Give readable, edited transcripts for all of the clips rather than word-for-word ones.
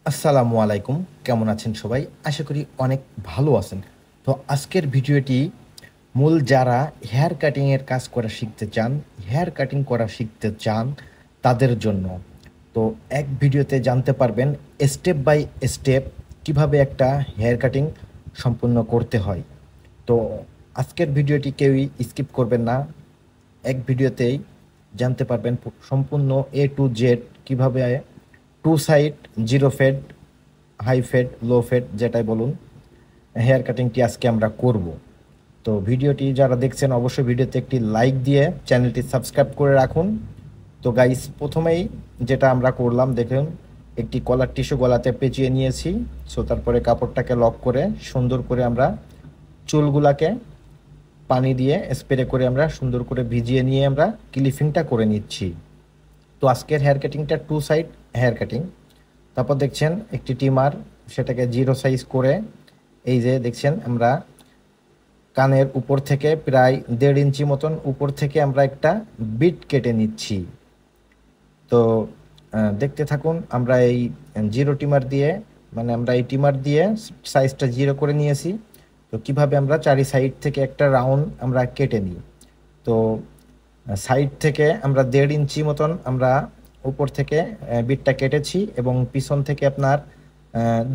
আসসালামু আলাইকুম। কেমন আছেন সবাই? আশা করি অনেক ভালো আছেন। তো আজকের ভিডিওটি মূল যারা হেয়ার কাটিংয়ের কাজ করা শিখতে চান, হেয়ার কাটিং করা শিখতে চান তাদের জন্য। তো এক ভিডিওতে জানতে পারবেন স্টেপ বাই স্টেপ কিভাবে একটা হেয়ার কাটিং সম্পূর্ণ করতে হয়। তো আজকের ভিডিওটি কেউই স্কিপ করবেন না। এক ভিডিওতেই জানতে পারবেন সম্পূর্ণ এ টু জেড কিভাবে two side zero fade, high fade, low fade যেটাই বলুন, হেয়ার কাটিংটি আজকে আমরা করব। তো ভিডিওটি যারা দেখছেন অবশ্যই ভিডিওতে একটি লাইক দিয়ে চ্যানেলটি সাবস্ক্রাইব করে রাখুন। তো গাইস, প্রথমেই যেটা আমরা করলাম দেখুন, একটি কলার টিস্যু গলাতে পেঁচিয়ে নিয়েছি। সো তারপরে কাপড়টাকে লক করে সুন্দর করে আমরা চুলগুলাকে পানি দিয়ে স্প্রে করে আমরা সুন্দর করে ভিজিয়ে নিয়ে আমরা ক্লিপিংটা করে নিচ্ছি। তো আজকের হেয়ার কাটিংটা টু সাইড হেয়ার কাটিং। তারপর দেখছেন একটি টিমার, সেটাকে জিরো সাইজ করে এই যে দেখছেন আমরা কানের উপর থেকে প্রায় 1.5 ইঞ্চি মতন উপর থেকে আমরা একটা বিট কেটে নিচ্ছি। তো দেখতে থাকুন। আমরা এই জিরো টিমার দিয়ে, মানে আমরা এই টিমার দিয়ে সাইজটা জিরো করে নিয়েছি। তো কিভাবে আমরা চারি সাইড থেকে একটা রাউন্ড আমরা কেটে নিই। তো সাইড থেকে আমরা 1.5 ইঞ্চি মতন আমরা উপর থেকে বিটটা কেটেছি এবং পিছন থেকে আপনার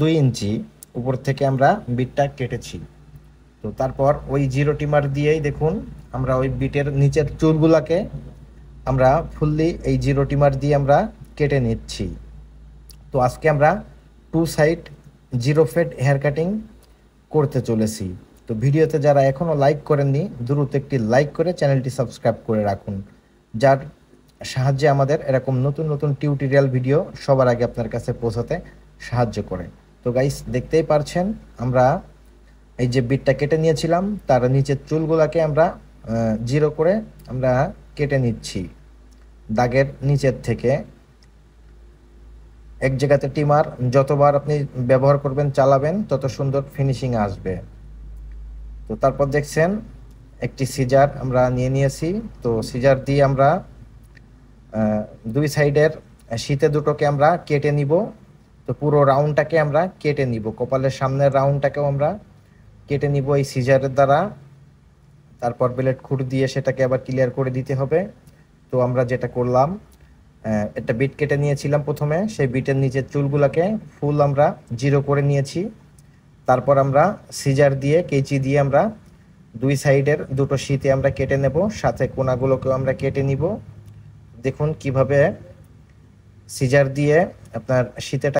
2 ইঞ্চি উপর থেকে আমরা বিটটা কেটেছি। তো তারপর ওই জিরো টিমার দিয়েই দেখুন আমরা ওই বিটের নিচের চুলগুলাকে আমরা ফুললি এই জিরো টিমার দিয়ে আমরা কেটে নিচ্ছি। তো আজকে আমরা two side zero fade hair cutting করতে চলেছি। তো ভিডিওতে যারা এখনও লাইক করেননি দ্রুত একটি লাইক করে চ্যানেলটি সাবস্ক্রাইব করে রাখুন, যার সাহায্যে আমাদের এরকম নতুন নতুন টিউটোরিয়াল ভিডিও সবার আগে আপনার কাছে পৌঁছাতে সাহায্য করে। তো গাইস, দেখতেই পারছেন আমরা এই যে বিটটা কেটে নিয়েছিলাম তার নিচের চুলগুলাকে আমরা জিরো করে আমরা কেটে নিচ্ছি। দাগের নিচের থেকে এক জায়গাতে টিমার যতবার আপনি ব্যবহার করবেন চালাবেন তত সুন্দর ফিনিশিং আসবে। তো তারপর দেখছেন একটি সিজার আমরা নিয়ে নিয়েছি। তো সিজার দিয়ে আমরা দুই সাইডের শীতে দুটোকে আমরা কেটে নিব। তো পুরো রাউন্ডটাকে আমরা কেটে নিব, কপালের সামনের রাউন্ডটাকেও আমরা কেটে নিব এই সিজারের দ্বারা। তারপর ব্লেড খুঁট দিয়ে সেটাকে আবার ক্লিয়ার করে দিতে হবে। তো আমরা যেটা করলাম, একটা বিট কেটে নিয়েছিলাম প্রথমে, সেই বিটের নিচের চুলগুলোকে ফুল আমরা জিরো করে নিয়েছি। তারপর আমরা সিজার দিয়ে কেচি দিয়ে আমরা দুই সাইডের দুটো শীতে আমরা কেটে নেব, সাথে কোনাগুলোকেও আমরা কেটে নিব। দেখুন কিভাবে সিজার দিয়ে আপনার শীতেটা